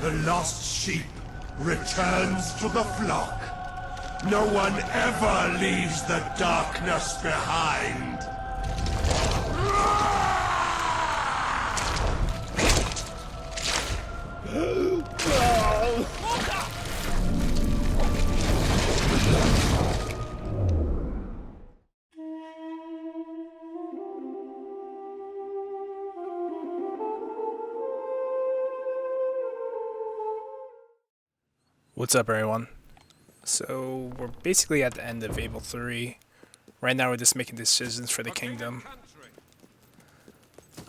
The lost sheep returns to the flock. No one ever leaves the darkness behind. What's up, everyone? So we're basically at the end of Fable 3. Right now we're just making decisions for the kingdom.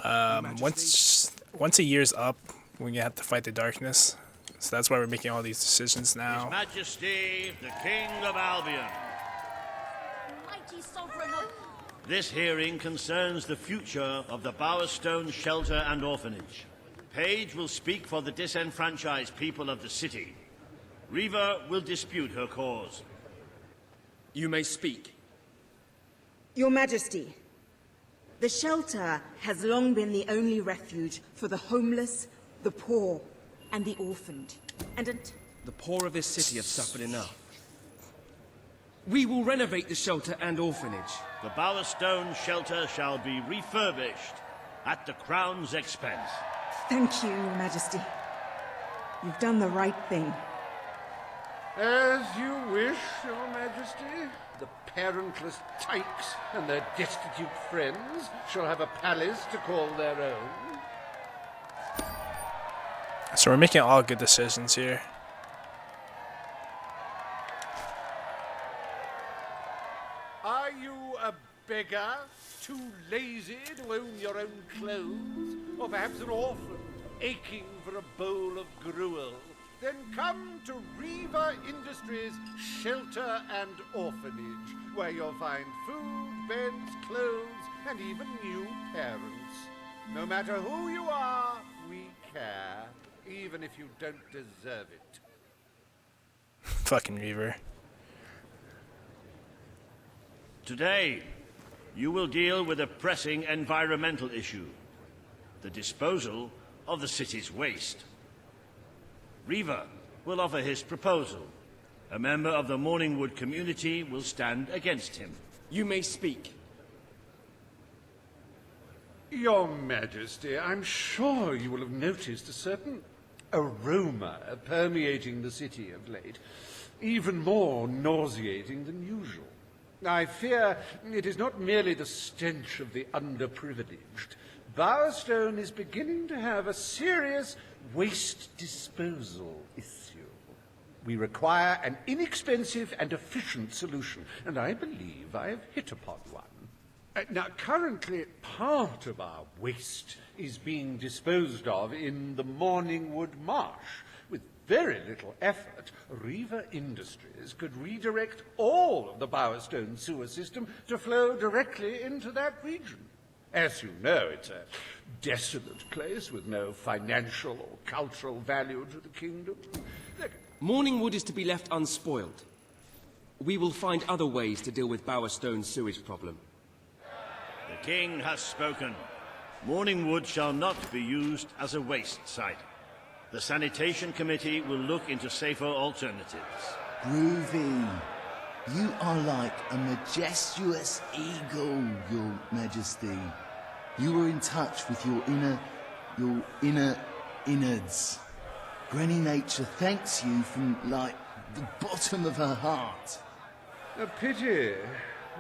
Once a year's up, we're gonna have to fight the darkness. So that's why we're making all these decisions now. His Majesty, the King of Albion. Mighty sovereign of... This hearing concerns the future of the Bowerstone Shelter and Orphanage. Paige will speak for the disenfranchised people of the city. Reva will dispute her cause. You may speak. Your Majesty, the shelter has long been the only refuge for the homeless, the poor, and the orphaned. The poor of this city have suffered enough. We will renovate the shelter and orphanage. The Bowerstone Shelter shall be refurbished at the Crown's expense. Thank you, Your Majesty. You've done the right thing. As you wish, Your Majesty. The parentless tykes and their destitute friends shall have a palace to call their own. So we're making all good decisions here. Are you a beggar, too lazy to own your own clothes? Or perhaps an orphan, aching for a bowl of gruel? Then come to Reva Industries Shelter and Orphanage, where you'll find food, beds, clothes, and even new parents. No matter who you are, we care, even if you don't deserve it. Fucking Reaver. Today, you will deal with a pressing environmental issue. The disposal of the city's waste. Reva will offer his proposal. A member of the Morningwood community will stand against him. You may speak. Your Majesty, I'm sure you will have noticed a certain aroma permeating the city of late, even more nauseating than usual. I fear it is not merely the stench of the underprivileged. Bowerstone is beginning to have a serious waste disposal issue. We require an inexpensive and efficient solution, and I believe I have hit upon one. Now, currently, part of our waste is being disposed of in the Morningwood Marsh. With very little effort, Reva Industries could redirect all of the Bowerstone sewer system to flow directly into that region. As you know, it's a desolate place with no financial or cultural value to the kingdom. Morningwood is to be left unspoiled. We will find other ways to deal with Bowerstone's sewage problem. The king has spoken. Morningwood shall not be used as a waste site. The sanitation committee will look into safer alternatives. Groovy. You are like a majestuous eagle, Your Majesty. You are in touch with your inner innards. Granny Nature thanks you from, like, the bottom of her heart. A pity.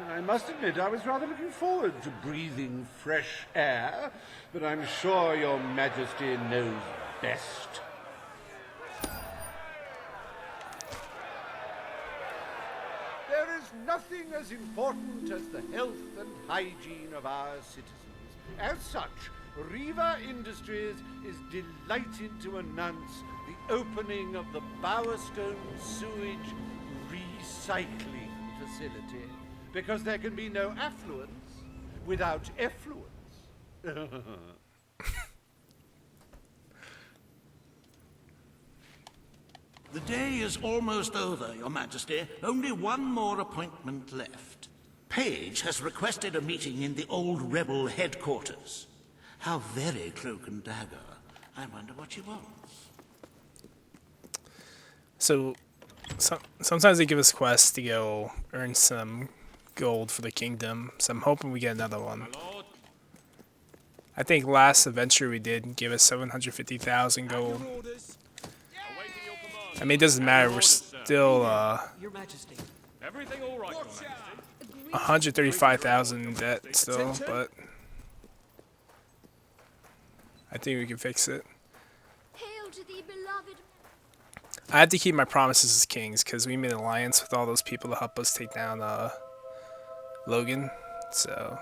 I must admit I was rather looking forward to breathing fresh air, but I'm sure Your Majesty knows best. There is nothing as important as the health and hygiene of our citizens. As such, Reva Industries is delighted to announce the opening of the Bowerstone Sewage Recycling Facility, because there can be no affluence without effluence. The day is almost over, Your Majesty. Only one more appointment left. Paige has requested a meeting in the old rebel headquarters. How very cloak and dagger. I wonder what she wants. So, sometimes they give us quests to go earn some gold for the kingdom, so I'm hoping we get another one. I think last adventure we did gave us 750,000 gold. I mean, it doesn't matter, we're still Your Majesty. Everything all right, Your Majesty? 135,000 in debt still, but I think we can fix it. Hail to thee, beloved. I have to keep my promises as kings because we made an alliance with all those people to help us take down Logan, so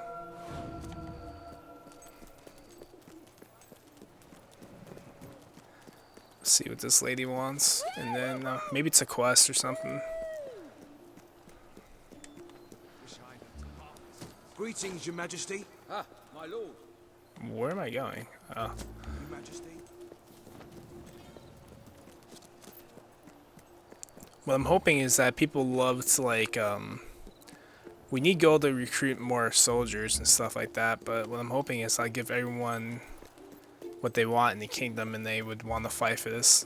let's see what this lady wants, and then maybe it's a quest or something. Greetings, Your Majesty. Ah, my lord. Where am I going? Your Majesty. What I'm hoping is that people love to, like, we need gold to recruit more soldiers and stuff like that, but what I'm hoping is I give everyone what they want in the kingdom and they would want to fight for this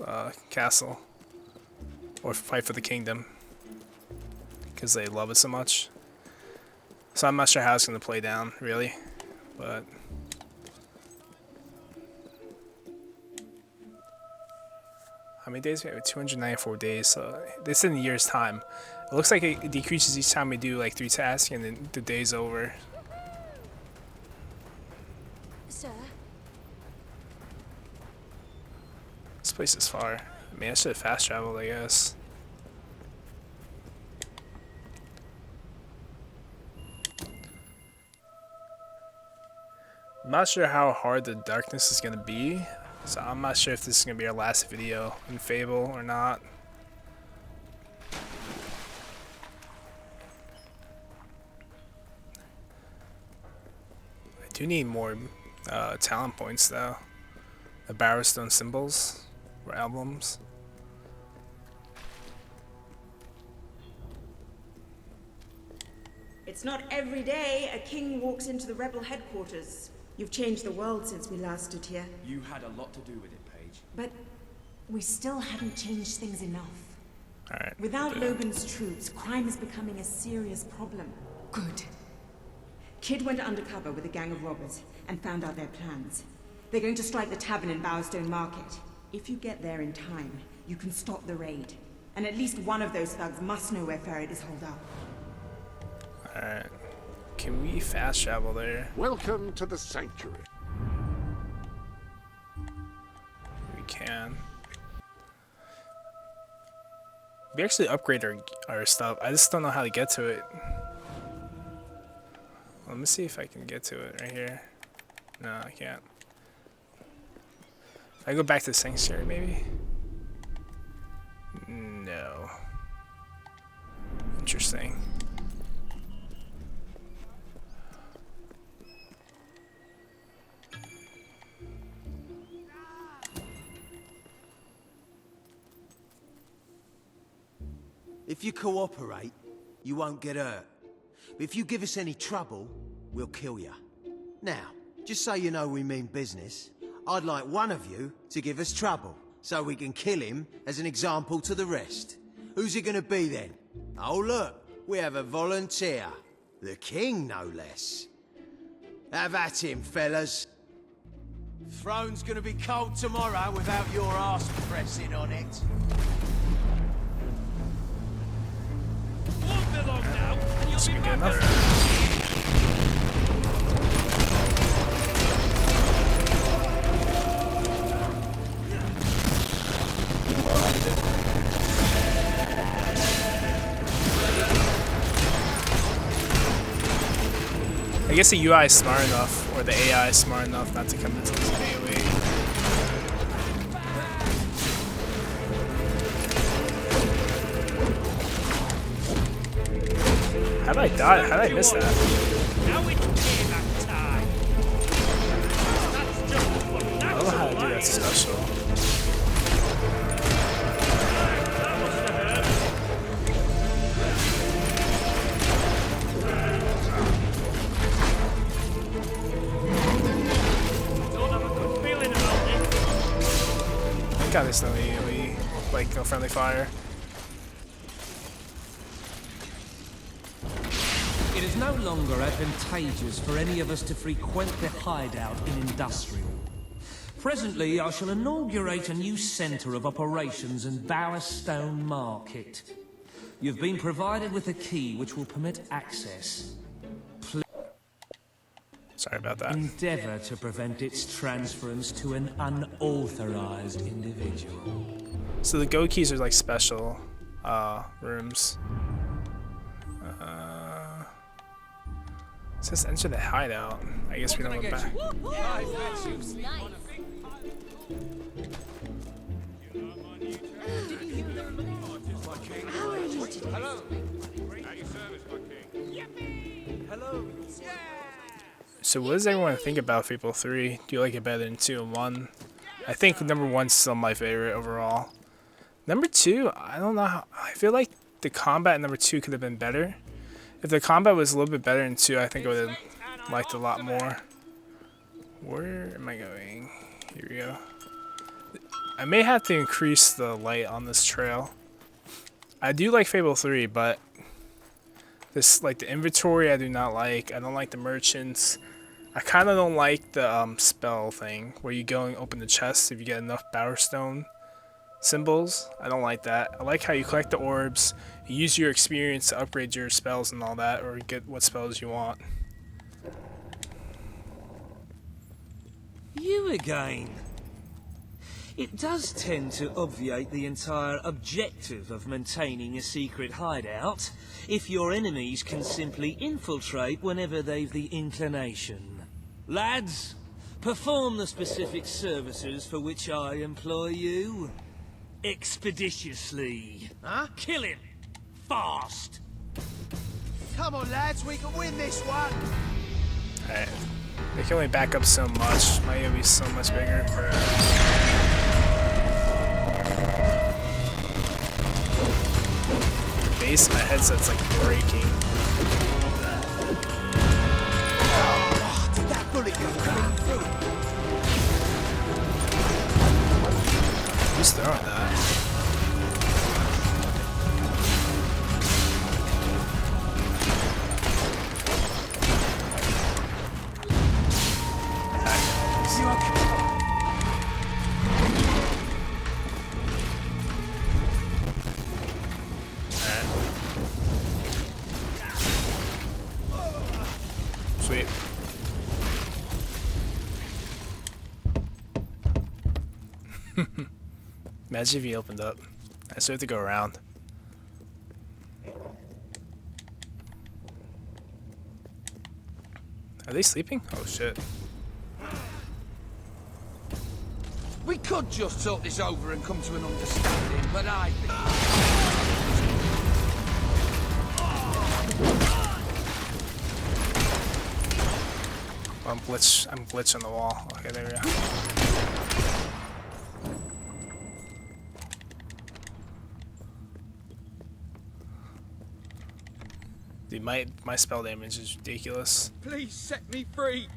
castle. Or fight for the kingdom. Because they love it so much. So I'm not sure how it's going to play down, really. But how many days? We have 294 days, so this is in a year's time. It looks like it decreases each time we do like 3 tasks and then the day's over. Sir, This place is far. I mean, I should have fast traveled, I guess. I'm not sure how hard the darkness is going to be, so I'm not sure if this is going to be our last video in Fable or not. I do need more talent points though. The Barrowstone symbols or emblems. It's not every day a king walks into the rebel headquarters. You've changed the world since we last stood here. You had a lot to do with it, Paige. But we still haven't changed things enough. Alright. Without Logan's troops, crime is becoming a serious problem. Good. Kid went undercover with a gang of robbers and found out their plans. They're going to strike the tavern in Bowerstone Market. If you get there in time, you can stop the raid. And at least one of those thugs must know where Ferret is holed up. Alright. Can we fast travel there? Welcome to the sanctuary. We can. We actually upgrade our stuff. I just don't know how to get to it. Let me see if I can get to it right here. No, I can't. If I go back to the sanctuary, maybe? No. Interesting. If you cooperate, you won't get hurt. But if you give us any trouble, we'll kill you. Now, just so you know we mean business, I'd like one of you to give us trouble, so we can kill him as an example to the rest. Who's it gonna be then? Oh look, we have a volunteer. The king, no less. Have at him, fellas. Throne's gonna be cold tomorrow without your arse pressing on it. This should be good enough. I guess the UI is smart enough, or the AI is smart enough not to come into this AoE. How did I die? How did I miss that? I don't know how to do that special. I got this though, AoE, like no friendly fire. no longer advantageous for any of us to frequent the hideout in Industrial. Presently, I shall inaugurate a new centre of operations in Bowerstone Market. You've been provided with a key which will permit access. Sorry about that. Endeavour to prevent its transference to an unauthorized individual. So the go keys are like special rooms. It says enter the hideout. I guess we don't go back. How are you today? Hello. So what does everyone think about Fable 3? Do you like it better than 2 and 1? I think number 1's still my favorite overall. Number 2, I don't know how, I feel like the combat in number 2 could have been better. If the combat was a little bit better in 2, I think I would have liked it a lot more. Where am I going? Here we go. I may have to increase the light on this trail. I do like Fable 3, but this, like the inventory, I do not like. I don't like the merchants. I kind of don't like the spell thing where you go and open the chest if you get enough Bowerstone symbols. I don't like that. I like how you collect the orbs, you use your experience to upgrade your spells and all that, or get what spells you want. You again. It does tend to obviate the entire objective of maintaining a secret hideout if your enemies can simply infiltrate whenever they've the inclination. Lads, perform the specific services for which I employ you. Expeditiously. Huh? Kill him. Fast. Come on, lads, we can win this one. Alright. They can only back up so much. My AoE is so much bigger. The base of my headset's like breaking. Oh, did that bullet go clean through? Who's throwing that? Sweet. Imagine if he opened up. I still have to go around. Are they sleeping? Oh shit. We could just talk this over and come to an understanding, but I think... I'm glitch on the wall. Okay, there we go. Dude, my spell damage is ridiculous. Please set me free.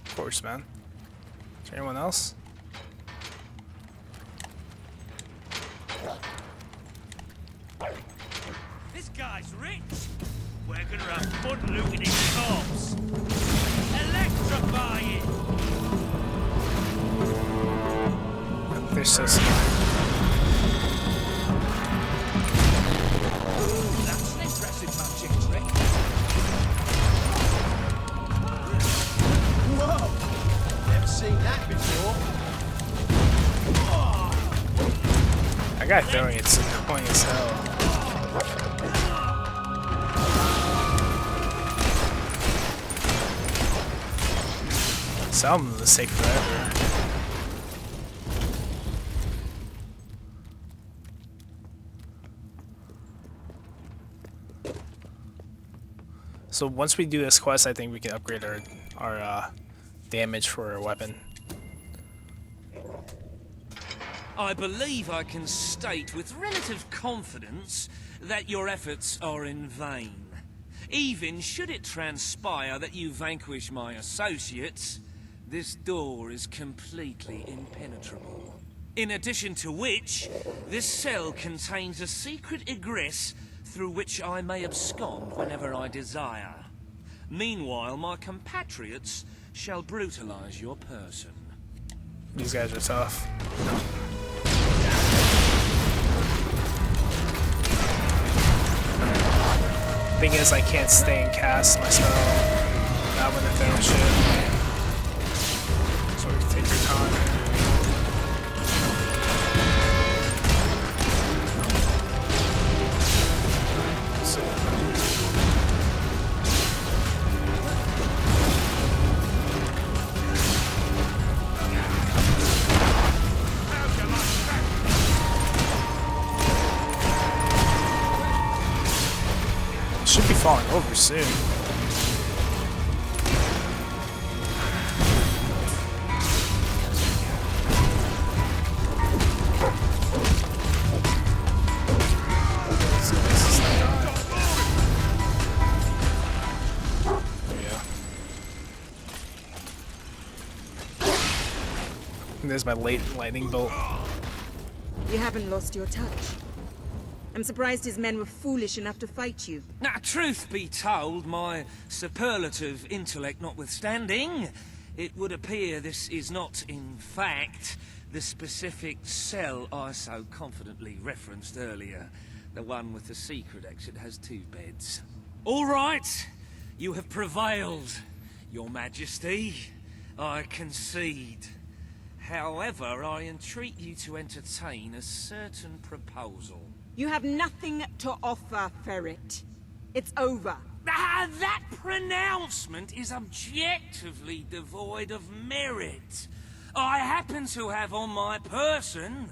Of course, man. Is there anyone else? This guy's rich. We're gonna have fun looting his corpse. Electrify it. They're so smart. That's an impressive magic trick. Whoa! Never seen that before. That guy throwing it's annoying as hell. Some of them take forever. So once we do this quest, I think we can upgrade our damage for our weapon. I believe I can state with relative confidence that your efforts are in vain. Even should it transpire that you vanquish my associates, this door is completely impenetrable. In addition to which, this cell contains a secret egress through which I may abscond whenever I desire. Meanwhile, my compatriots shall brutalize your person. These guys are tough. Thing is, I can't stay and cast my spell. Not when they're throwing shit. So we can take your time. Should be falling over soon. There's my late lightning bolt. You haven't lost your touch. I'm surprised his men were foolish enough to fight you. Now, truth be told, my superlative intellect notwithstanding, it would appear this is not, in fact, the specific cell I so confidently referenced earlier. The one with the secret exit has 2 beds. All right, you have prevailed, Your Majesty. I concede. However, I entreat you to entertain a certain proposal. You have nothing to offer, Ferret. It's over. Ah, that pronouncement is objectively devoid of merit. I happen to have on my person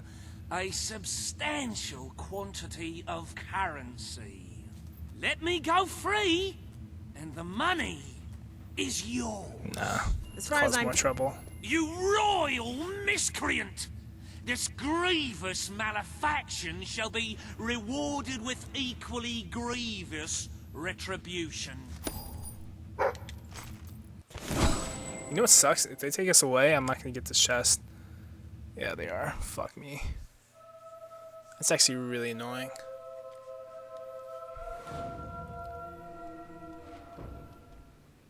a substantial quantity of currency. Let me go free, and the money is yours. Nah, as far as more trouble. You royal miscreant! This grievous malefaction shall be rewarded with equally grievous retribution. You know what sucks? If they take us away, I'm not gonna get this chest. Yeah, they are. Fuck me. That's actually really annoying.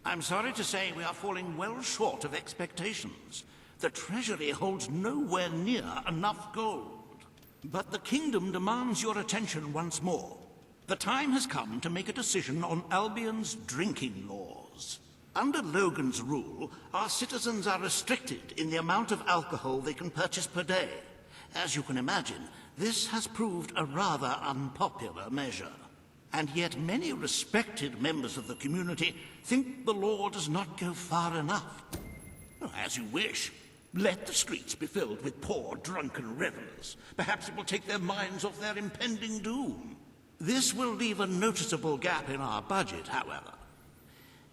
I'm sorry to say we are falling well short of expectations. The treasury holds nowhere near enough gold. But the kingdom demands your attention once more. The time has come to make a decision on Albion's drinking laws. Under Logan's rule, our citizens are restricted in the amount of alcohol they can purchase per day. As you can imagine, this has proved a rather unpopular measure. And yet many respected members of the community think the law does not go far enough. As you wish. Let the streets be filled with poor, drunken revelers. Perhaps it will take their minds off their impending doom. This will leave a noticeable gap in our budget, however.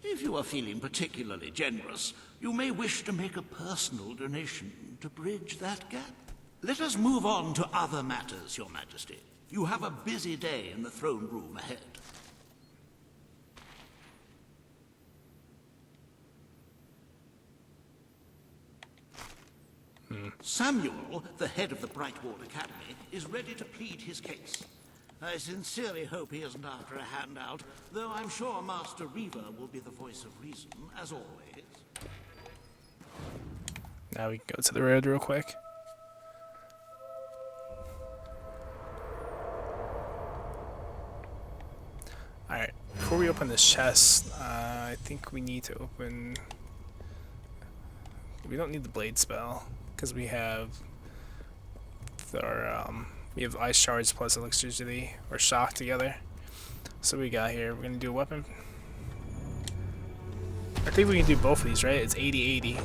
If you are feeling particularly generous, you may wish to make a personal donation to bridge that gap. Let us move on to other matters, Your Majesty. You have a busy day in the throne room ahead. Samuel, the head of the Brightwall Academy, is ready to plead his case. I sincerely hope he isn't after a handout, though I'm sure Master Reaver will be the voice of reason, as always. Now we can go to the road real quick. Alright, before we open this chest, I think we need to open... We don't need the blade spell, because we have our, we have ice shards plus electricity, or shock together. So we got here, we're going to do a weapon. I think we can do both of these, right? It's 80-80.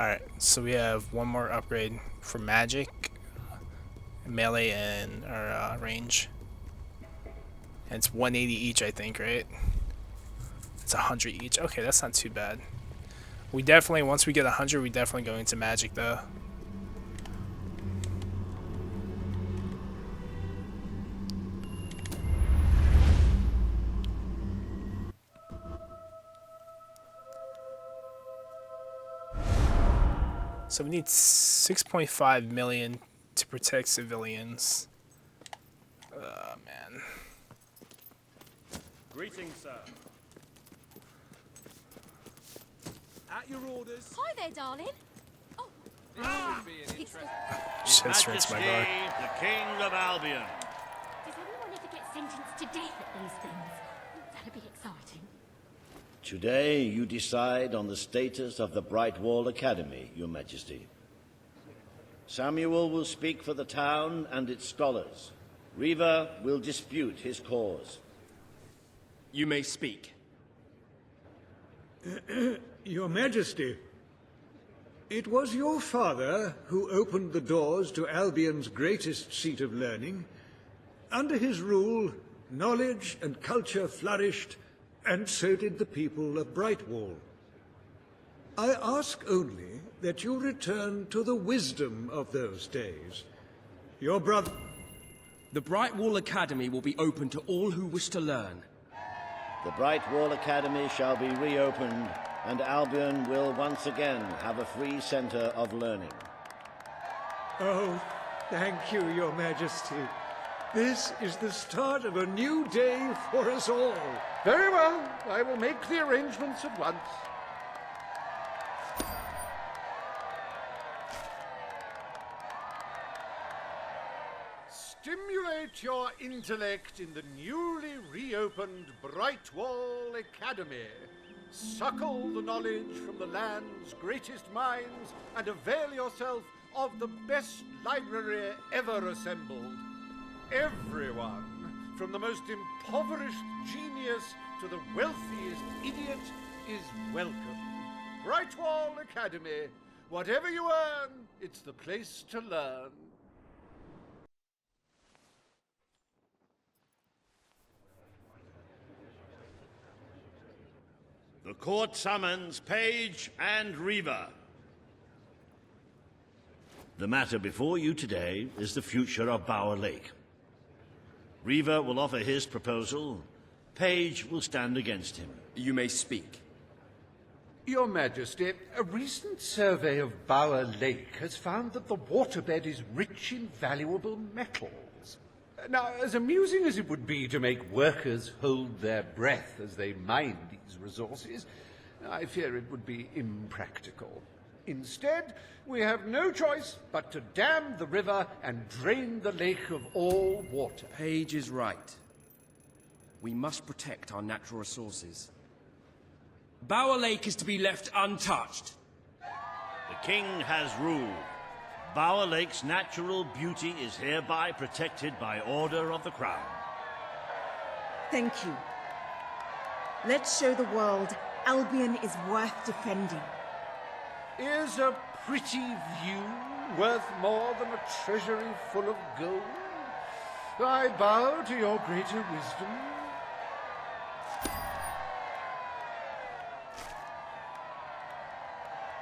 Alright, so we have one more upgrade for magic, melee, and our range. And it's 180 each, I think, right? It's 100 each. Okay, that's not too bad. We definitely, once we get 100, we definitely go into magic though. So we need 6.5 million to protect civilians. Man. Greetings, sir. At your orders. Hi there, darling. Oh, it's the... Just rinse my dog. The King of Albion. Does anyone ever get sentenced to death at these things? That'd be exciting. Today you decide on the status of the Brightwall Academy, Your Majesty. Samuel will speak for the town and its scholars. Riva will dispute his cause. You may speak. Your Majesty, it was your father who opened the doors to Albion's greatest seat of learning. Under his rule, knowledge and culture flourished, and so did the people of Brightwall. I ask only that you return to the wisdom of those days. Your brother... The Brightwall Academy will be open to all who wish to learn. The Brightwall Academy shall be reopened, and Albion will once again have a free center of learning. Oh, thank you, Your Majesty. This is the start of a new day for us all. Very well. I will make the arrangements at once. Stimulate your intellect in the newly reopened Brightwall Academy. Suckle the knowledge from the land's greatest minds and avail yourself of the best library ever assembled. Everyone, from the most impoverished genius to the wealthiest idiot, is welcome. Brightwall Academy. Whatever you earn, it's the place to learn. The court summons Page and Riva. The matter before you today is the future of Bower Lake. Riva will offer his proposal. Page will stand against him. You may speak. Your Majesty, a recent survey of Bower Lake has found that the waterbed is rich in valuable metals. Now, as amusing as it would be to make workers hold their breath as they mine these resources, I fear it would be impractical. Instead, we have no choice but to dam the river and drain the lake of all water. Page is right. We must protect our natural resources. Bower Lake is to be left untouched. The king has ruled. Bower Lake's natural beauty is hereby protected by order of the crown. Thank you. Let's show the world Albion is worth defending. Is a pretty view worth more than a treasury full of gold? I bow to your greater wisdom.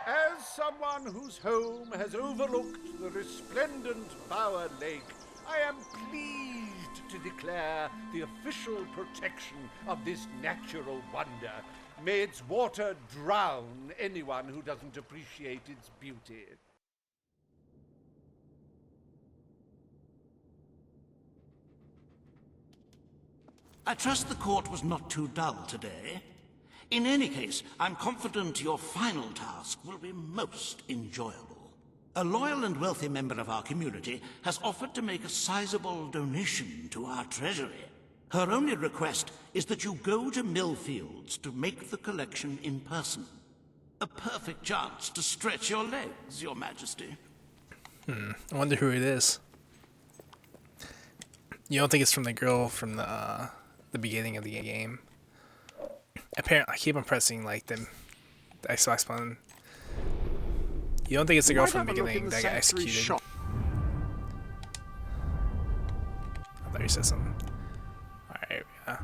As someone whose home has overlooked the resplendent Bower Lake, I am pleased to declare the official protection of this natural wonder. May its water drown anyone who doesn't appreciate its beauty. I trust the court was not too dull today. In any case, I'm confident your final task will be most enjoyable. A loyal and wealthy member of our community has offered to make a sizable donation to our treasury. Her only request is that you go to Millfields to make the collection in person. A perfect chance to stretch your legs, Your Majesty. I wonder who it is. You don't think it's from the girl from the beginning of the game? Apparently, I keep on pressing like the Xbox button. You don't think it's the girl from the beginning that got executed? I thought you said something. Alright, yeah.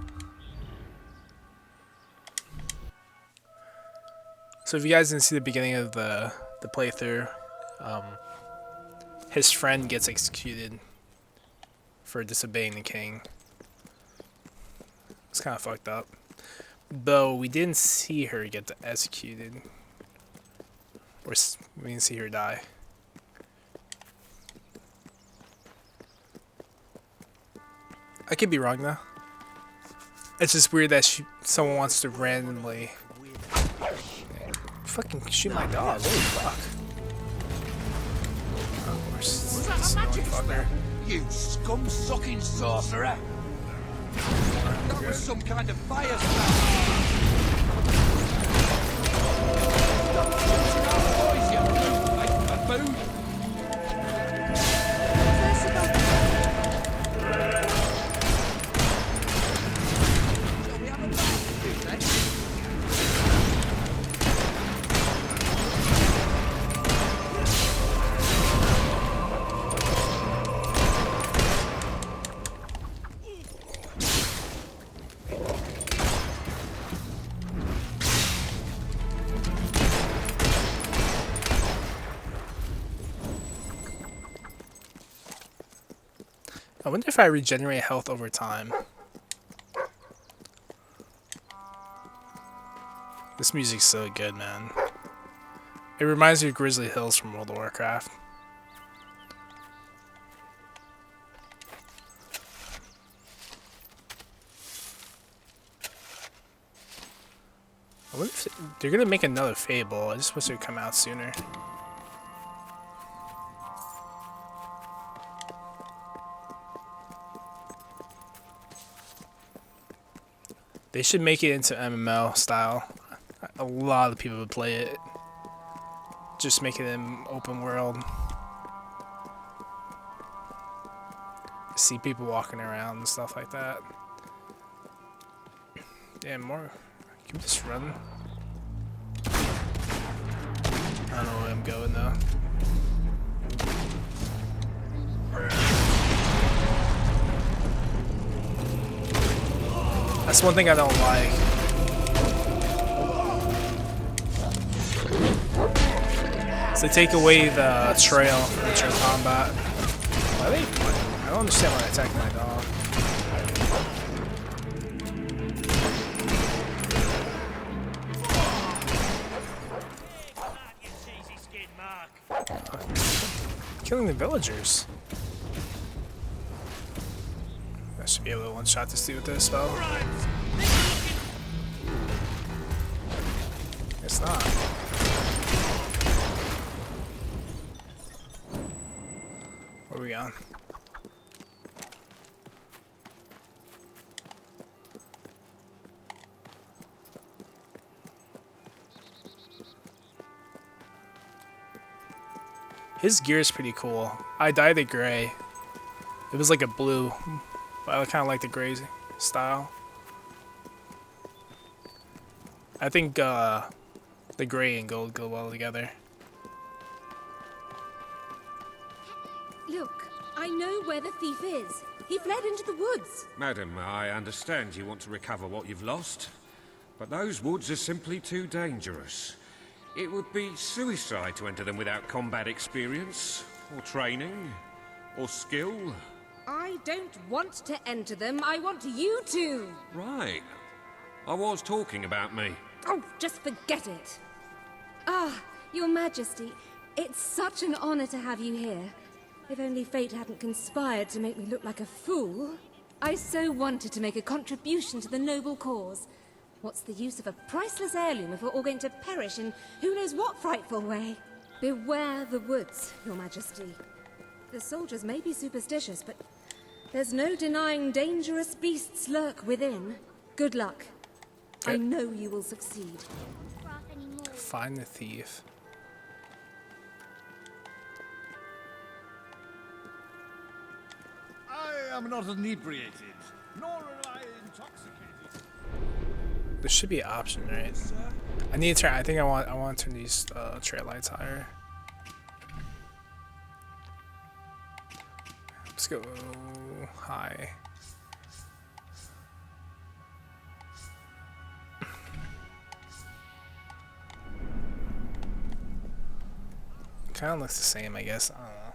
So if you guys didn't see the beginning of the playthrough, his friend gets executed for disobeying the king. It's kind of fucked up. Though we didn't see her get executed. Or we didn't see her die. I could be wrong though. It's just weird that someone wants to randomly fucking shoot my dog. Holy fuck. Of course. Was that a magic spell? You scum-sucking sorcerer! That was some kind of fire spell! Stop shooting our boys, you blue-faced baboon! Shall we have a barbecue then? I wonder if I regenerate health over time. This music's so good, man. It reminds me of Grizzly Hills from World of Warcraft. I wonder if they're gonna make another Fable. I just wish it would come out sooner. They should make it into MMO style. A lot of people would play it. Just make it an open world. See people walking around and stuff like that. Damn, more. Can we just run? I don't know where I'm going though. That's one thing I don't like. So they take away the trail for the trail combat. Why they? I don't understand why they attack my dog. Killing the villagers. I should be able to one-shot this dude with this spell. It's not. Where are we going? His gear is pretty cool. I dyed it gray. It was like a blue, but I kind of like the gray style. I think the gray and gold go well together. Look, I know where the thief is. He fled into the woods. Madam, I understand you want to recover what you've lost, but those woods are simply too dangerous. It would be suicide to enter them without combat experience, or training, or skill. I don't want to enter them. I want you to. Right. I was talking about me. Oh, just forget it. Ah, Your Majesty, it's such an honor to have you here. If only fate hadn't conspired to make me look like a fool. I so wanted to make a contribution to the noble cause. What's the use of a priceless heirloom if we're all going to perish in who knows what frightful way? Beware the woods, Your Majesty. The soldiers may be superstitious, but there's no denying dangerous beasts lurk within. Good luck. I know you will succeed. Find the thief. I am not inebriated, nor am I intoxicated. There should be an option, right? I need to turn. I think I want to turn these trail lights higher. Let's go high. Kind of looks the same, I guess. I don't know.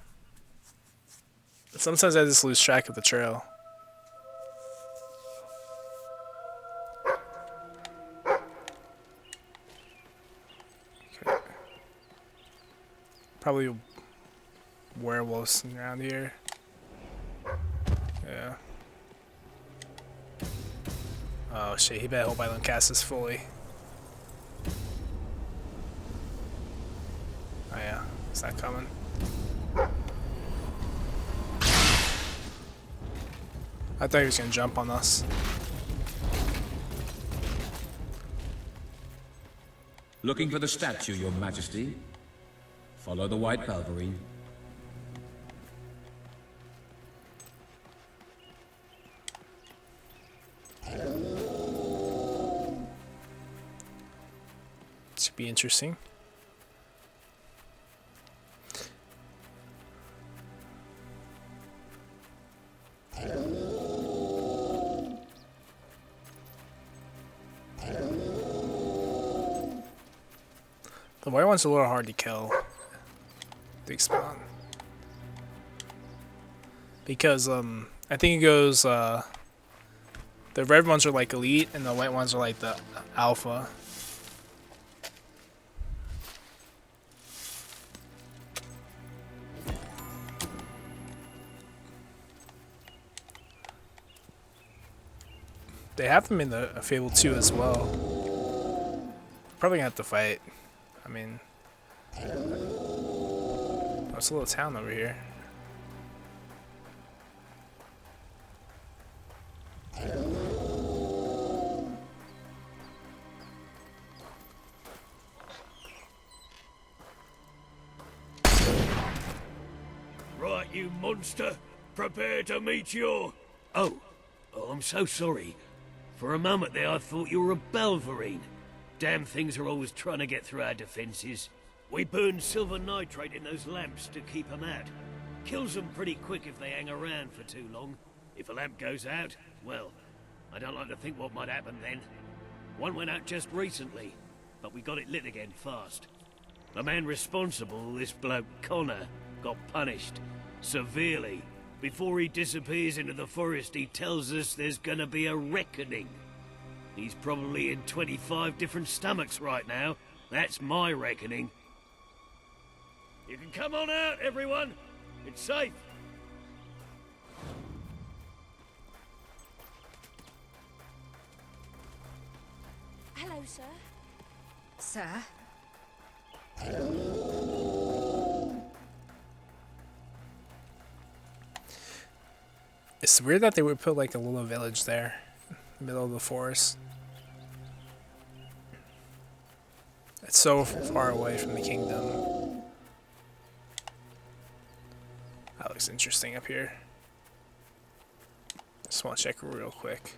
Sometimes I just lose track of the trail. Okay. Probably werewolves around here. Yeah. Oh shit, he better hope I don't cast this fully. Oh yeah, is that coming? I thought he was gonna jump on us. Looking for the statue, Your Majesty. Follow the white Balverine. Should be interesting. The white one's a little hard to kill. Big spawn. Because I think it goes the red ones are like elite and the white ones are like the alpha. They have them in the Fable 2 as well. Probably gonna have to fight. I mean, oh, it's a little town over here. Right, you monster. Prepare to meet your... Oh, I'm so sorry. For a moment there, I thought you were a Balverine. Damn things are always trying to get through our defenses. We burn silver nitrate in those lamps to keep them out. Kills them pretty quick if they hang around for too long. If a lamp goes out, well, I don't like to think what might happen then. One went out just recently, but we got it lit again fast. The man responsible, this bloke Connor, got punished. Severely. Before he disappears into the forest, he tells us there's gonna be a reckoning. He's probably in 25 different stomachs right now. That's my reckoning. You can come on out, everyone. It's safe. Hello, sir. Sir? It's weird that they would put like a little village there, in the middle of the forest. It's so far away from the kingdom. That looks interesting up here. Just want to check real quick.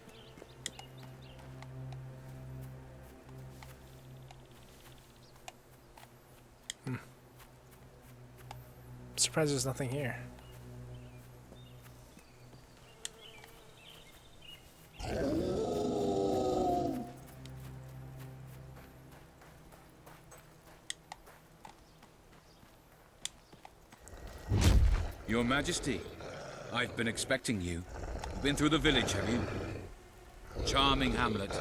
I'm surprised there's nothing here. Your Majesty, I've been expecting you. You've been through the village, have you? Charming hamlet.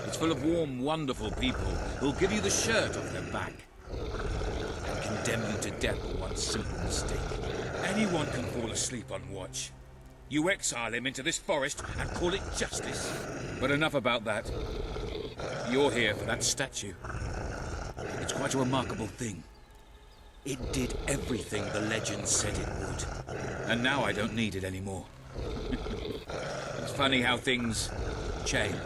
It's full of warm, wonderful people who'll give you the shirt off their back and condemn you to death for one simple mistake. Anyone can fall asleep on watch. You exile him into this forest and call it justice. But enough about that. You're here for that statue. It's quite a remarkable thing. It did everything the legend said it would. And now I don't need it anymore. It's funny how things change.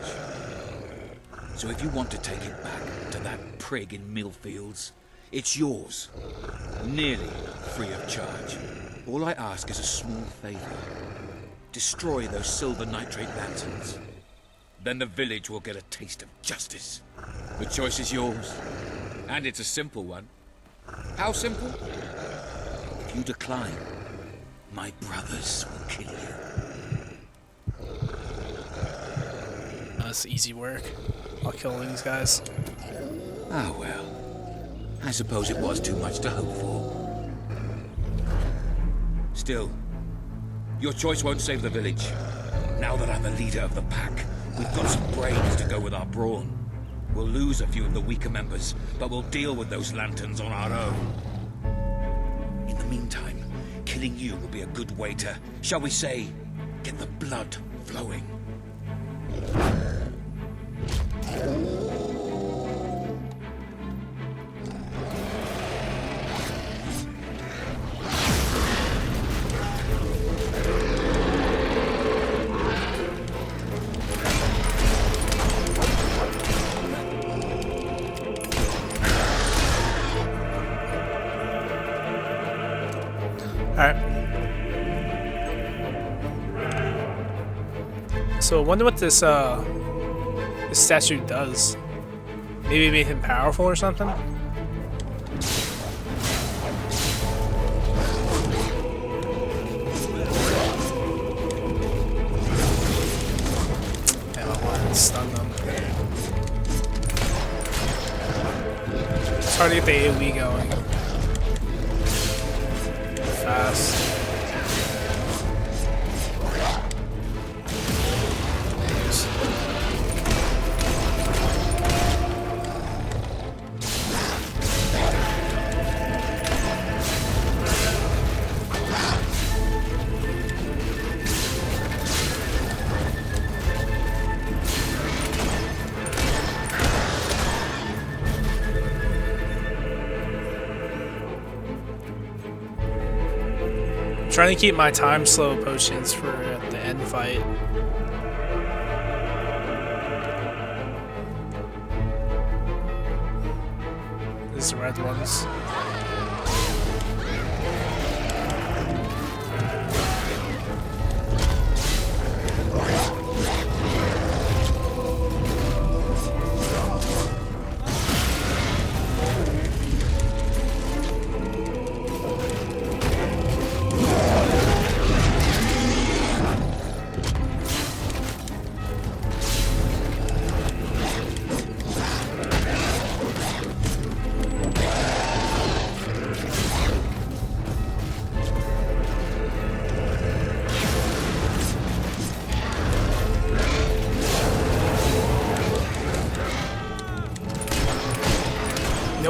So if you want to take it back to that prig in Millfields, it's yours. Nearly free of charge. All I ask is a small favor. Destroy those silver nitrate lanterns. Then the village will get a taste of justice. The choice is yours. And it's a simple one. How simple? If you decline, my brothers will kill you. That's easy work. I'll kill these guys. Ah well. I suppose it was too much to hope for. still. Your choice won't save the village. Now that I'm the leader of the pack, we've got some brains to go with our brawn. We'll lose a few of the weaker members, but we'll deal with those lanterns on our own. In the meantime, killing you will be a good way to, shall we say, get the blood flowing. So I wonder what this statue does. Maybe it made him powerful or something? Damn, I wanted to stun them. It's hard to get the AoE going. Fast. Trying to keep my time slow potions for the end fight. This is the red ones.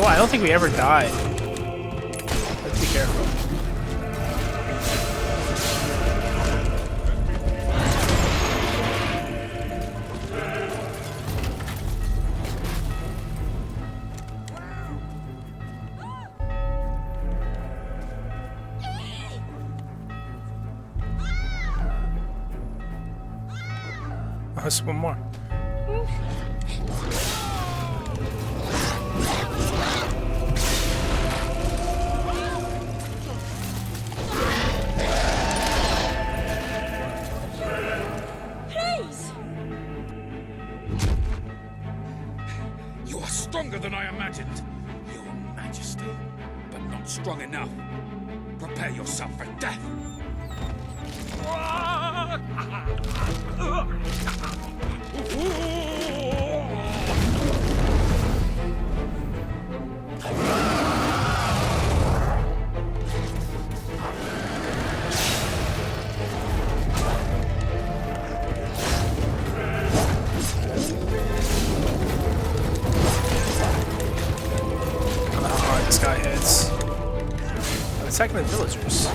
I don't think we ever died. Let's be careful. Oh, there's one more. Stronger than I imagined, Your Majesty, but not strong enough. Prepare yourself for death. This guy hits. I'm attacking the villagers.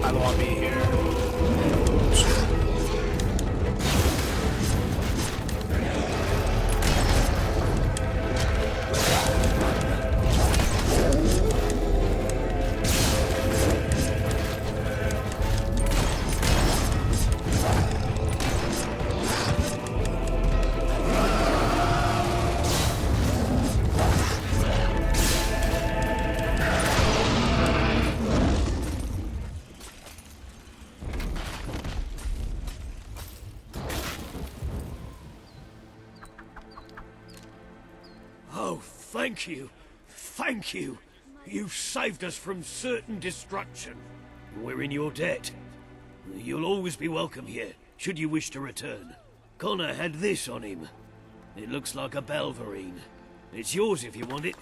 I don't want to be here. Oh, thank you. Thank you. You've saved us from certain destruction. We're in your debt. You'll always be welcome here, should you wish to return. Connor had this on him. It looks like a Belverine. It's yours if you want it.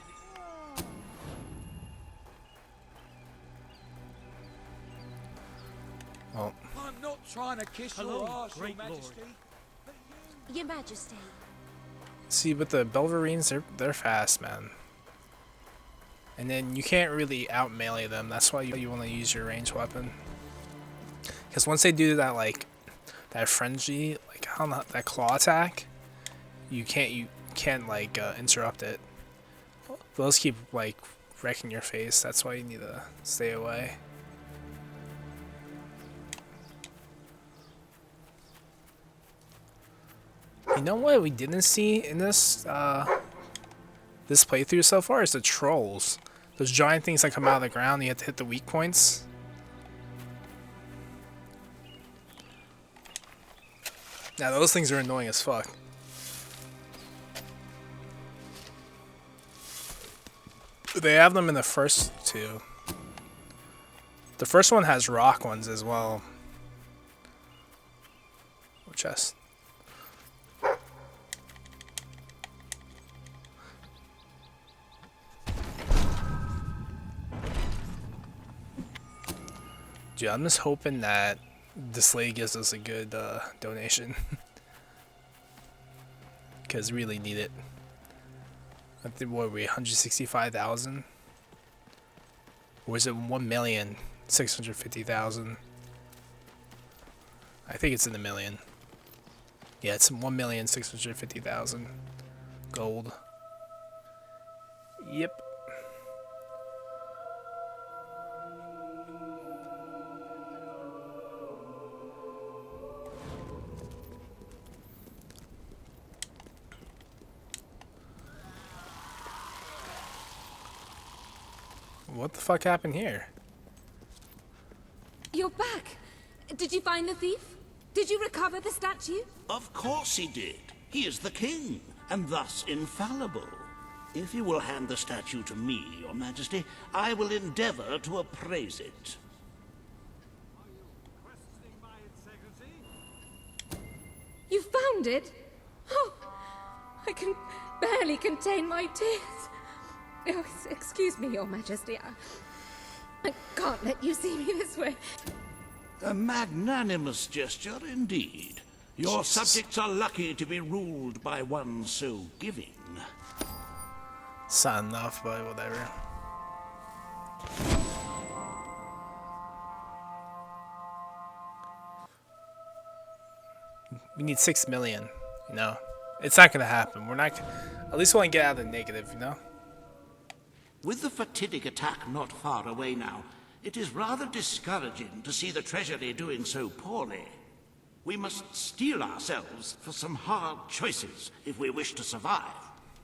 Well, I'm not trying to kiss your arse, Your Majesty. Your Majesty. see, with the Belverines, they're fast, man. And then you can't really out melee them. That's why you want to use your ranged weapon. Because once they do that, like that frenzy, like I don't know, that claw attack, you can't like interrupt it. Those keep like wrecking your face. That's why you need to stay away. You know what we didn't see in this this playthrough so far is the trolls. Those giant things that come out of the ground, you have to hit the weak points. Now those things are annoying as fuck. They have them in the first two. The first one has rock ones as well. Chest. Dude, I'm just hoping that this lady gives us a good donation. Because really need it. I think, what are we, 165,000? Or is it 1,650,000? I think it's in the million. Yeah, it's 1,650,000 gold. Yep. What the fuck happened here? You're back. Did you find the thief? Did you recover the statue? Of course he did. He is the king, and thus infallible. If you will hand the statue to me, Your Majesty, I will endeavor to appraise it. You found it? Oh, I can barely contain my tears. Oh, excuse me, Your Majesty. I can't let you see me this way. A magnanimous gesture indeed. Your subjects are lucky to be ruled by one so giving. It's not enough, but whatever. We need 6 million, you know? It's not gonna happen. We're not... At least we want to get out of the negative, you know? With the fatidic attack not far away now, it is rather discouraging to see the Treasury doing so poorly. We must steel ourselves for some hard choices if we wish to survive.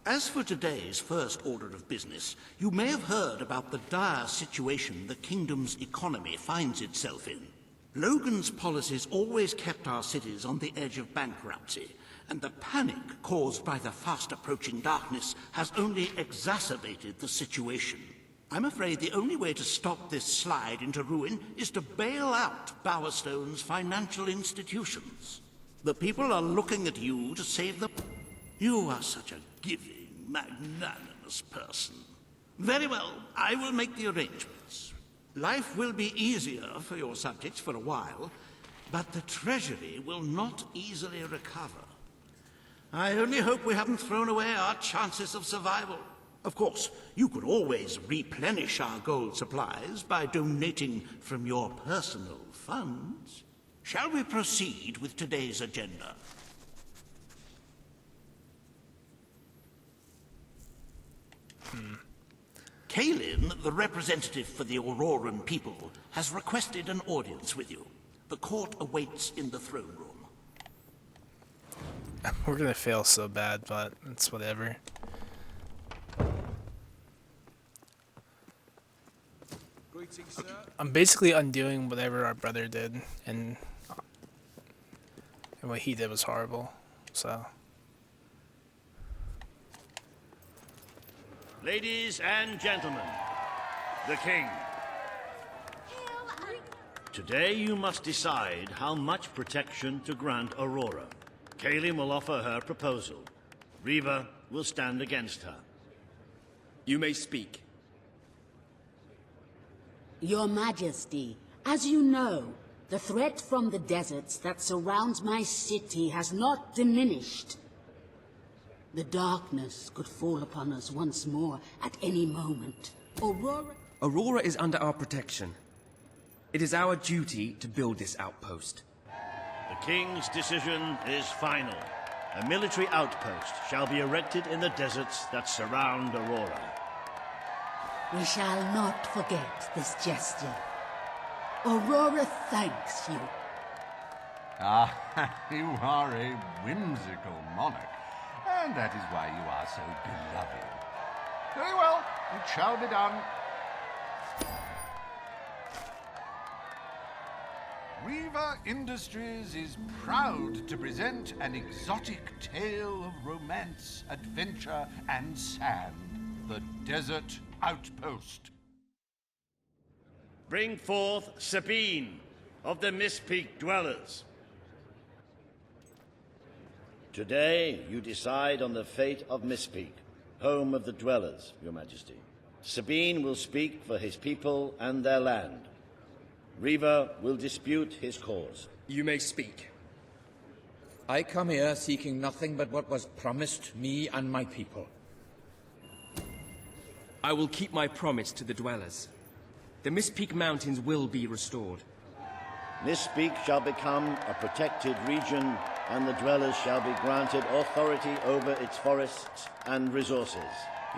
As for today's first order of business, you may have heard about the dire situation the kingdom's economy finds itself in. Logan's policies always kept our cities on the edge of bankruptcy, and the panic caused by the fast-approaching darkness has only exacerbated the situation. I'm afraid the only way to stop this slide into ruin is to bail out Bowerstone's financial institutions. The people are looking at you to save them. You are such a giving, magnanimous person. Very well, I will make the arrangements. Life will be easier for your subjects for a while, but the Treasury will not easily recover. I only hope we haven't thrown away our chances of survival. Of course, you could always replenish our gold supplies by donating from your personal funds. Shall we proceed with today's agenda? Kalin, the representative for the Auroran people, has requested an audience with you. The court awaits in the throne room. We're gonna fail so bad, but it's whatever. Greetings, sir. I'm basically undoing whatever our brother did, and what he did was horrible, so... Ladies and gentlemen, the king. Today you must decide how much protection to grant Aurora. Kalin will offer her proposal. Riva will stand against her. You may speak. Your Majesty, as you know, The threat from the deserts that surrounds my city has not diminished. The darkness could fall upon us once more at any moment. Aurora is under our protection. It is our duty to build this outpost. The King's decision is final. A military outpost shall be erected in the deserts that surround Aurora. We shall not forget this gesture. Aurora thanks you. Ah, you are a whimsical monarch, and that is why you are so beloved. Very well, it shall be done. Reaver Industries is proud to present an exotic tale of romance, adventure, and sand. The Desert Outpost. Bring forth Sabine of the Mist Peak Dwellers. Today, you decide on the fate of Mist Peak, home of the Dwellers, Your Majesty. Sabine will speak for his people and their land. Reaver will dispute his cause. You may speak. I come here seeking nothing but what was promised me and my people. I will keep my promise to the Dwellers. The Mist Peak Mountains will be restored. Mist Peak shall become a protected region, and the Dwellers shall be granted authority over its forests and resources.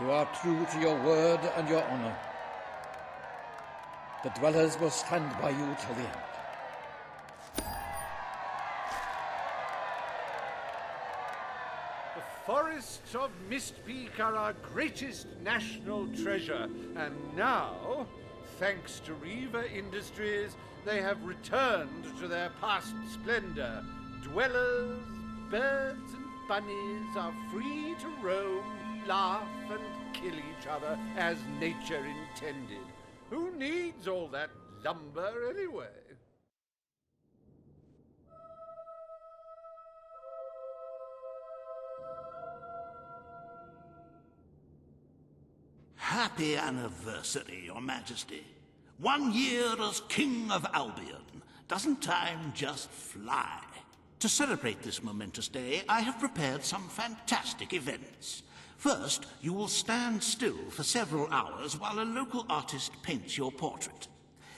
You are true to your word and your honor. The Dwellers will stand by you till the end. The forests of Mist Peak are our greatest national treasure, and now, thanks to Reaver Industries, they have returned to their past splendor. Dwellers, birds, and bunnies are free to roam, laugh, and kill each other as nature intended. Who needs all that lumber anyway? Happy anniversary, Your Majesty. 1 year as King of Albion. Doesn't time just fly? To celebrate this momentous day, I have prepared some fantastic events. First, you will stand still for several hours while a local artist paints your portrait.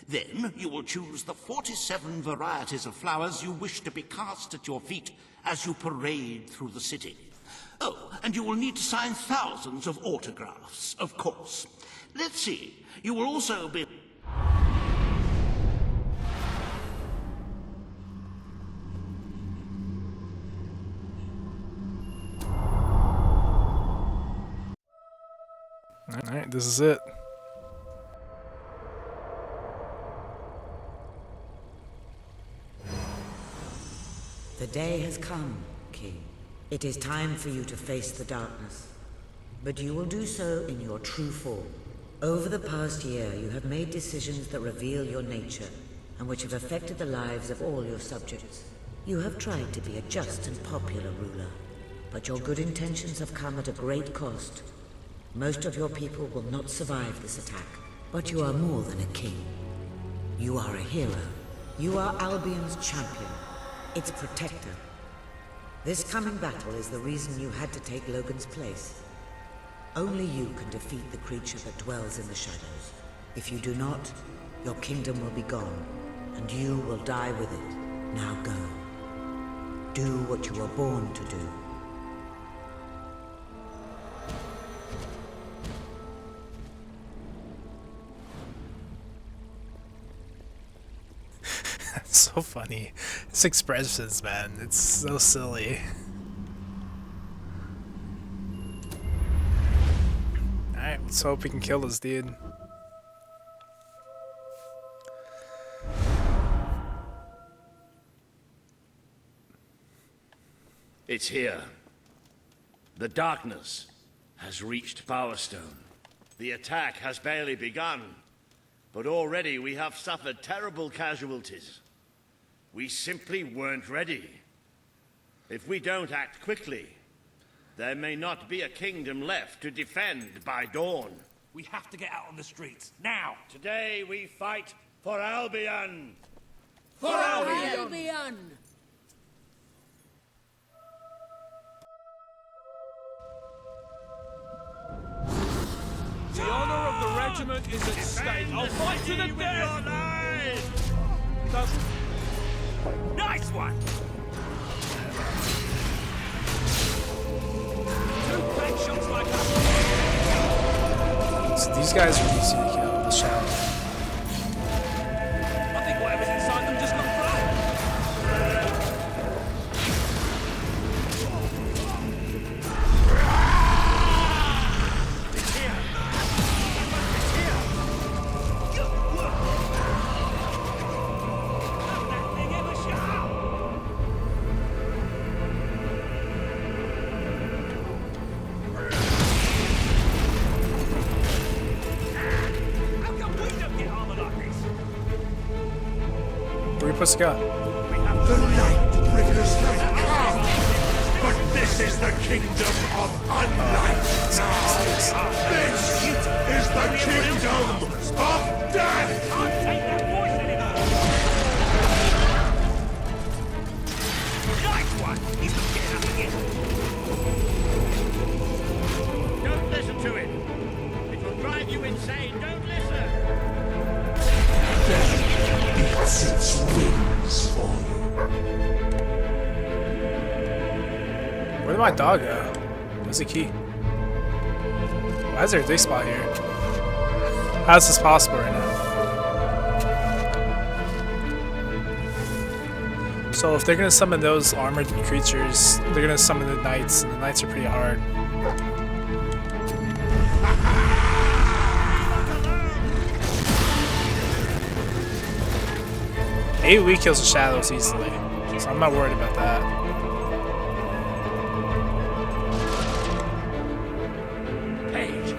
Then, you will choose the 47 varieties of flowers you wish to be cast at your feet as you parade through the city. Oh, and you will need to sign thousands of autographs, of course. Let's see, you will also be... Alright, this is it. The day has come, King. It is time for you to face the darkness. But you will do so in your true form. Over the past year, you have made decisions that reveal your nature, and which have affected the lives of all your subjects. You have tried to be a just and popular ruler, but your good intentions have come at a great cost. Most of your people will not survive this attack, but you are more than a king. You are a hero. You are Albion's champion, its protector. This coming battle is the reason you had to take Logan's place. Only you can defeat the creature that dwells in the shadows. If you do not, your kingdom will be gone, and you will die with it. Now go. Do what you were born to do. So funny. His expressions, man. It's so silly. Alright, let's hope we can kill this dude. It's here. The darkness has reached Power Stone. The attack has barely begun, but already we have suffered terrible casualties. We simply weren't ready. If we don't act quickly, there may not be a kingdom left to defend by dawn. We have to get out on the streets, now! Today we fight for Albion! For Albion! The honor of the regiment is at stake. I'll fight to the death! Nice one! Two back shots like that. So these guys are easy to kill. The shadow. I think whatever's inside them just got flat. Where you supposed to go? The Lightbringers have come! But this is the kingdom of unlight now! This is the kingdom of death! Can't take that voice anymore! Nice one! He's not getting up again. Don't listen to him. It will drive you insane. Don't listen. Death beats its wings for you. Where did my dog go? Where's the key? Why is there a dig spot here? How is this possible right now? So if they're gonna summon those armored creatures, they're gonna summon the knights, and the knights are pretty hard. AoE kills the shadows easily, so I'm not worried about that. Page.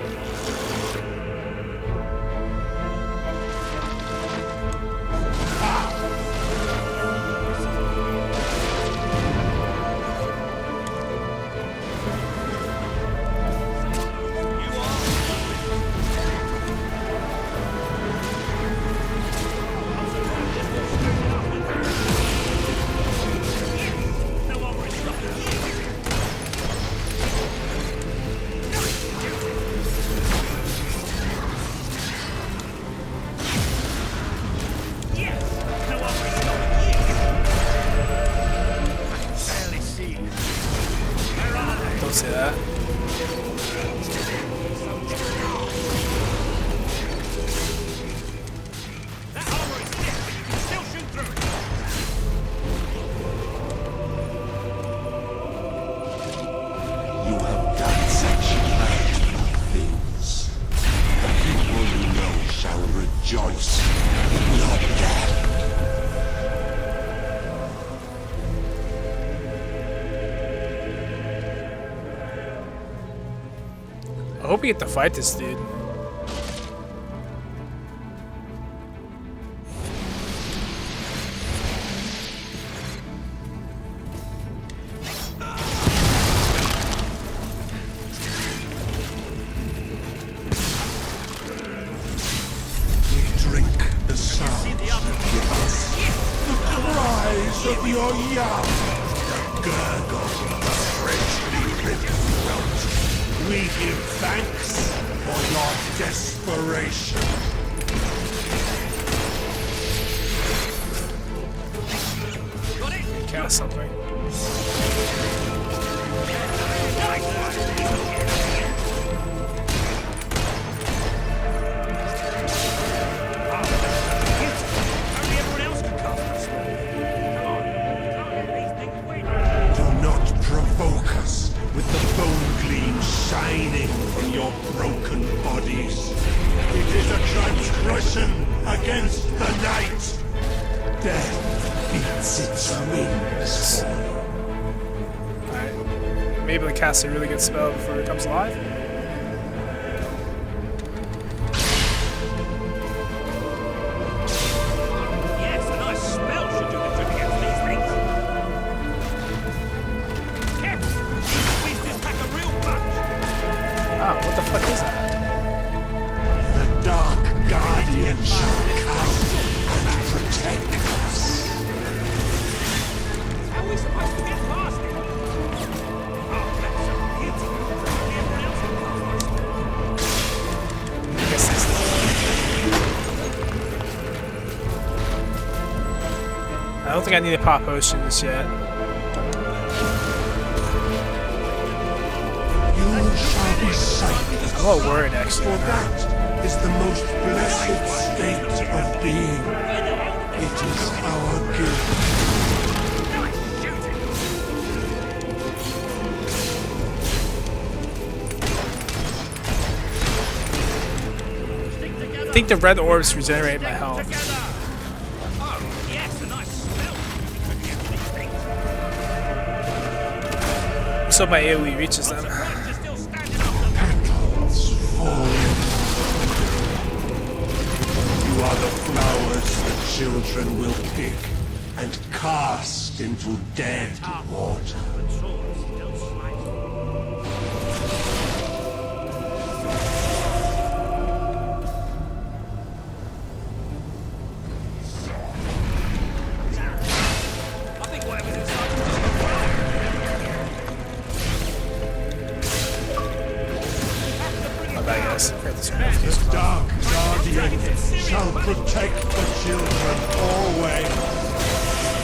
Don't say that. You have done such mighty things. The people you know shall rejoice in your death. I hope we get to fight this dude. We drink the sound you give us, the cries of your young, the gurgle of the freshly ripped throat. We give thanks for your desperation. Cast something. Do not provoke us with the bone gleam shining from your broken bodies. It is a transgression against the night. Death beats its wings. Alright. Maybe to cast a really good spell before it comes alive. Yes, a nice spell should do the trick against these things. Kep, squeeze this pack a real punch. Ah, what the fuck is that? The Dark Guardian shall come and protect us. don't think I need to pop potions yet. You shall be silent. I'm a little worried, actually. For that is the most blessed state of being. It is our gift. I think the red orbs regenerate my health. So my AoE reaches them. Petals fall. You are the flowers the children will pick and cast into dead water. The Dark Guardian shall protect the children always.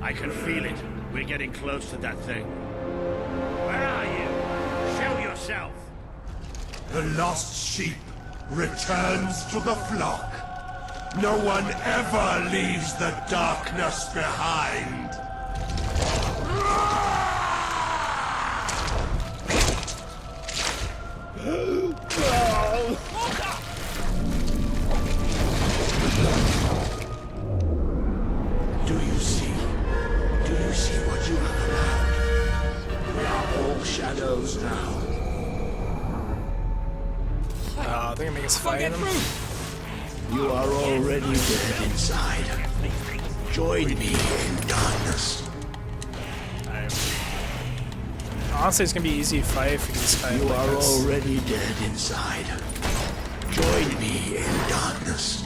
I can feel it. We're getting close to that thing. Where are you? Show yourself! The lost sheep returns to the flock. No one ever leaves the darkness behind. Do you see? Do you see what you have allowed? We are all shadows now. I think it makes us fight them. You are already dead inside. Join me in darkness. Honestly, it's gonna be easy to fight if we can just fight You like are this. already dead inside. Join me in darkness.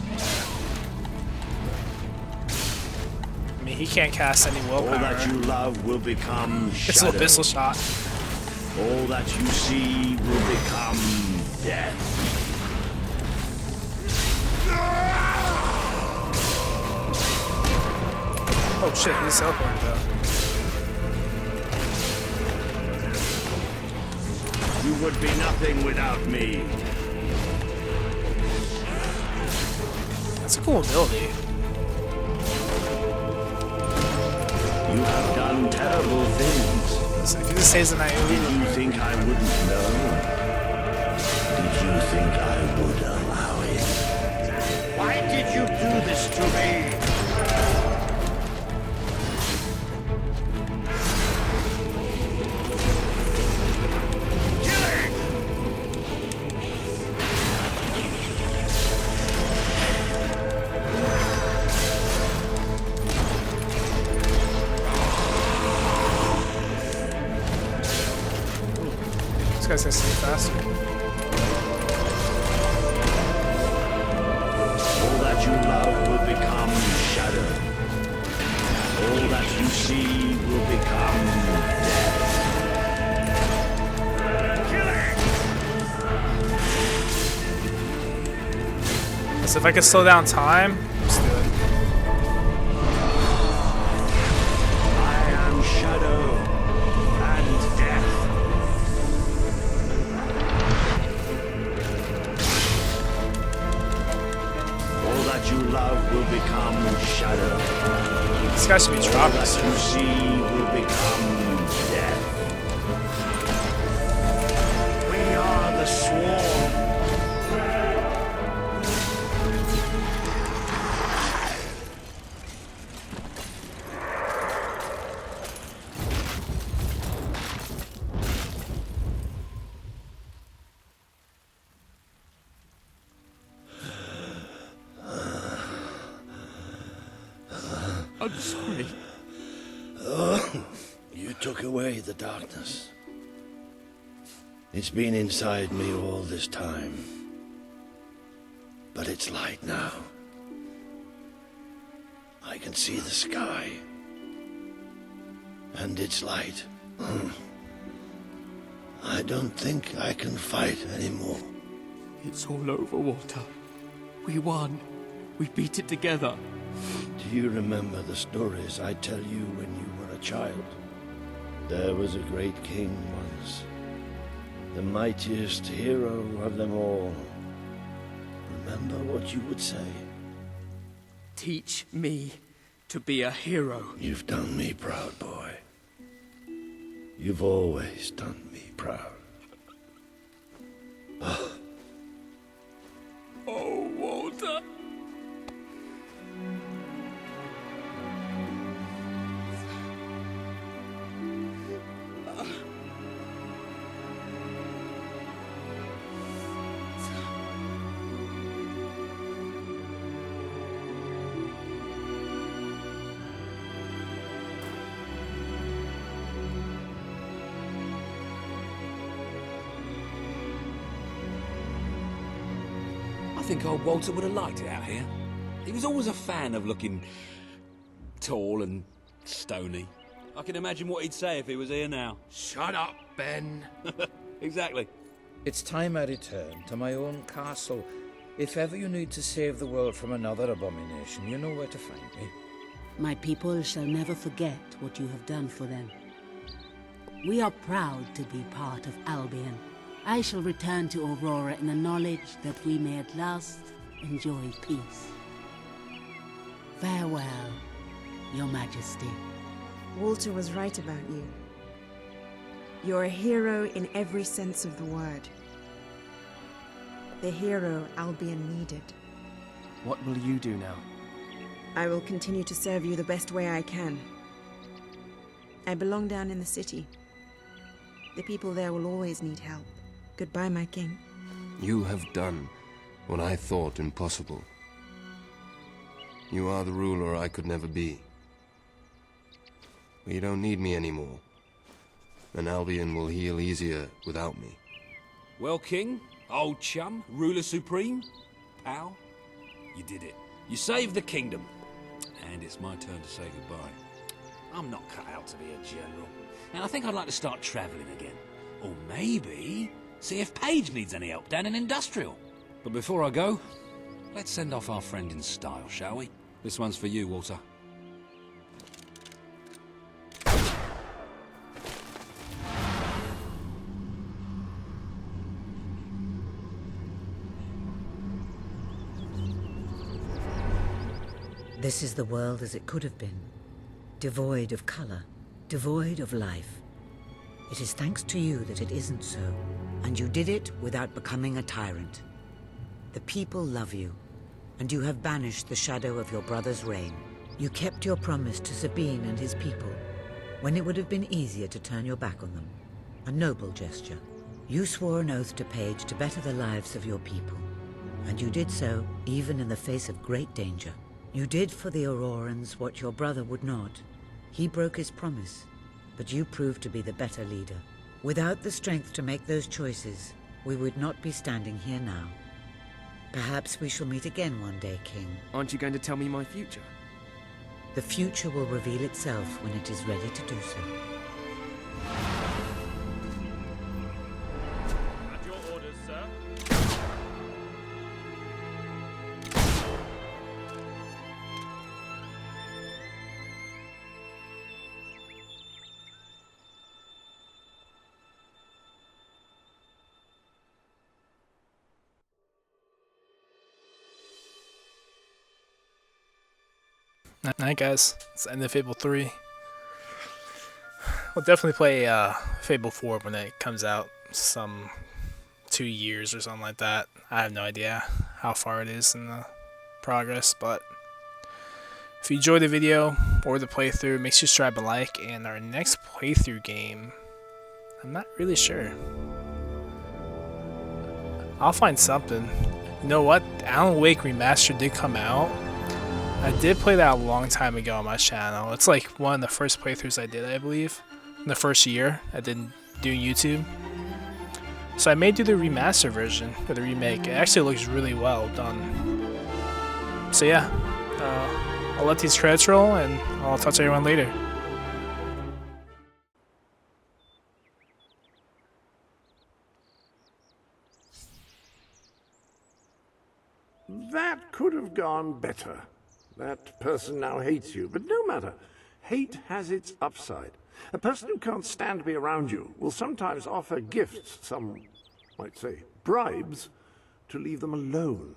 I mean, he can't cast any willpower. All that you love will become It's an shadow. abyssal shot. All that you see will become death. Oh shit, he's teleported though. You would be nothing without me. That's a cool ability. You have done terrible things. So if he just stays in that Did you think I wouldn't know? Did you think I would allow it? Why did you do this to me? This guy's gonna stay faster. All that you love will become shadow. All that you see will become death. So if I can slow down time, let's do it. I am shadow and death. All that you love will become shadow. This guy should be All dropped. that you see will become death. We are the swarm. I'm sorry. Oh, you took away the darkness. It's been inside me all this time. But it's light now. I can see the sky. And its light I don't think I can fight anymore. It's all over, Walter. We won. We beat it together. Do you remember the stories I tell you when you were a child? There was a great king once, the mightiest hero of them all. Remember what you would say? Teach me to be a hero. You've done me proud, boy. You've always done me proud. Oh, Walter. I think old Walter would have liked it out here. He was always a fan of looking tall and stony. I can imagine what he'd say if he was here now. Shut up, Ben. Exactly. It's time I return to my own castle. If ever you need to save the world from another abomination, you know where to find me. My people shall never forget what you have done for them. We are proud to be part of Albion. I shall return to Aurora in the knowledge that we may at last enjoy peace. Farewell, Your Majesty. Walter was right about you. You're a hero in every sense of the word. The hero Albion needed. What will you do now? I will continue to serve you the best way I can. I belong down in the city. The people there will always need help. Goodbye, my king. You have done what I thought impossible. You are the ruler I could never be. But you don't need me anymore. And Albion will heal easier without me. Well, King, old chum, ruler supreme, pal, you did it. You saved the kingdom. And it's my turn to say goodbye. I'm not cut out to be a general. And I think I'd like to start travelling again. Or maybe see if Paige needs any help down in Industrial. But before I go, let's send off our friend in style, shall we? This one's for you, Walter. This is the world as it could have been, devoid of color, devoid of life. It is thanks to you that it isn't so, and you did it without becoming a tyrant. The people love you, and you have banished the shadow of your brother's reign. You kept your promise to Sabine and his people, when it would have been easier to turn your back on them. A noble gesture. You swore an oath to Paige to better the lives of your people, and you did so even in the face of great danger. You did for the Aurorans what your brother would not. He broke his promise, but you proved to be the better leader. Without the strength to make those choices, we would not be standing here now. Perhaps we shall meet again one day, King. Aren't you going to tell me my future? The future will reveal itself when it is ready to do so. At your orders, sir. Night, guys. It's the end of Fable 3. We'll definitely play Fable 4 when it comes out, some 2 years or something like that. I have no idea how far it is in the progress, but if you enjoyed the video or the playthrough, make sure to subscribe and like. And our next playthrough game, I'm not really sure. I'll find something. You know what? Alan Wake Remastered did come out. I did play that a long time ago on my channel. It's like one of the first playthroughs I did, I believe. In the first year I did doing YouTube. So I may do the remaster version, or the remake. It actually looks really well done. So yeah, I'll let these credits roll, and I'll talk to everyone later. That could have gone better. That person now hates you, but no matter. Hate has its upside. A person who can't stand to be around you will sometimes offer gifts, some might say bribes, to leave them alone.